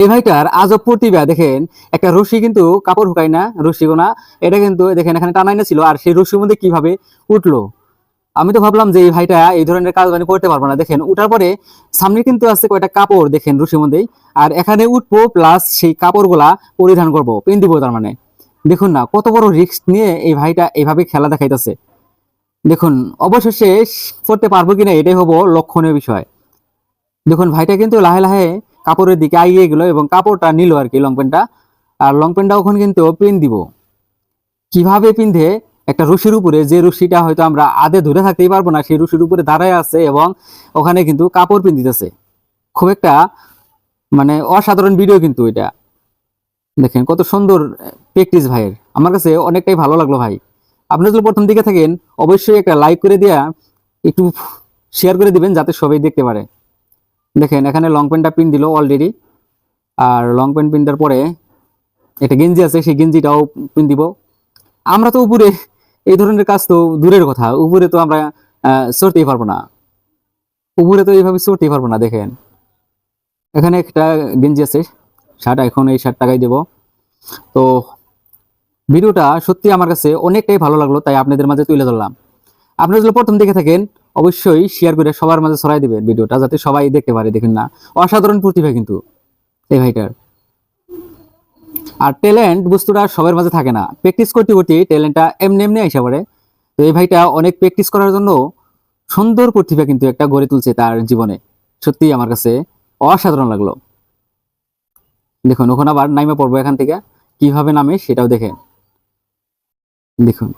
এই ভাইটার আজব প্রতিভা দেখেন, একটা রশি কিন্তু কাপড় শুকায় না, রশি গোনা, এটা কিন্তু দেখেন এখানে টানাই না ছিল, আর সেই রশির মধ্যে কিভাবে উঠলো। আমি তো ভাবলাম যে এই ভাইটা এই ধরনের কাজ মানে করতে পারবো না। দেখেন উঠার পরে সামনে কিন্তু আছে কয়টা কাপড় দেখেন রশির মধ্যেই, আর এখানে উঠবো প্লাস সেই কাপড়গুলা পরিধান করবো, পিন দিব তার মানে। দেখুন না কত বড় রিস্ক নিয়ে এই ভাইটা এইভাবে খেলা দেখাইতেছে। দেখুন অবশেষে করতে পারবো কিনা এটাই হবো লক্ষণীয় বিষয়। দেখুন ভাইটা কিন্তু লাহে লাহে কাপড়ের দিকে এগিয়ে গেল এবং কাপড়টা নিল আর কি, লং প্যান্টটা। আর লং প্যান্টটা ওখানে কিন্তু পিন দিব। কিভাবে পিন্ধে, একটা রশির উপরে, যে রশিটা হয়তো আমরা আদে ধরে থাকতেই পারবো না, সেই রশির উপরে দাঁড়ায় আছে এবং ওখানে কিন্তু কাপড় পিন দিতেছে। খুব একটা মানে অসাধারণ ভিডিও কিন্তু এটা। দেখেন কত সুন্দর প্র্যাকটিস ভাইয়ের, আমার কাছে অনেকটাই ভালো লাগলো ভাই। আপনারা যদি প্রথম দিকে থাকেন অবশ্যই একটা লাইক করে দিয়া একটু শেয়ার করে দিবেন যাতে সবাই দেখতে পারে। দেখেন এখানে লং প্যান্টটা পিন দিল অলরেডি, আর লং প্যান্ট পিন দেওয়ার পরে একটা গেঞ্জি আছে, সেই গেঞ্জিটাও পিন দিব। আমরা তো উপরে, এই ধরনের কাজ তো দূরের কথা, উপরে তো আমরা চড়তেই পারবো না, উপরে তো এইভাবে চড়তেই পারবো না। দেখেন এখানে একটা গেঞ্জি আছে, শার্ট, এখন এই শার্ট টাকাই দেবো। তো ভিডিওটা সত্যি আমার কাছে অনেকটাই ভালো লাগলো, তাই আপনাদের মাঝে তুলে ধরলাম। আপনারা যদি প্রথম দেখে থাকেন অবশ্যই শেয়ার করে সবার মাঝে ছড়াই দিবেন ভিডিওটা, যাতে সবাই দেখতে পারে। দেখেন না অসাধারণ প্রতিভা কিন্তু এই ভাইটার। আর ট্যালেন্ট বস্তুটা সবার মাঝে থাকে না, প্র্যাকটিস করতে করতে ট্যালেন্টটা এমনি এমনি আইসা পড়ে। তো এই ভাইটা অনেক প্র্যাকটিস করার জন্য সুন্দর প্রতিভা কিন্তু একটা গড়ে তুলছে তার জীবনে। সত্যি আমার কাছে অসাধারণ লাগলো। দেখুন ওখানে আবার নাইমা পড়বো, এখান থেকে কিভাবে নামে সেটাও দেখেন। দেখুন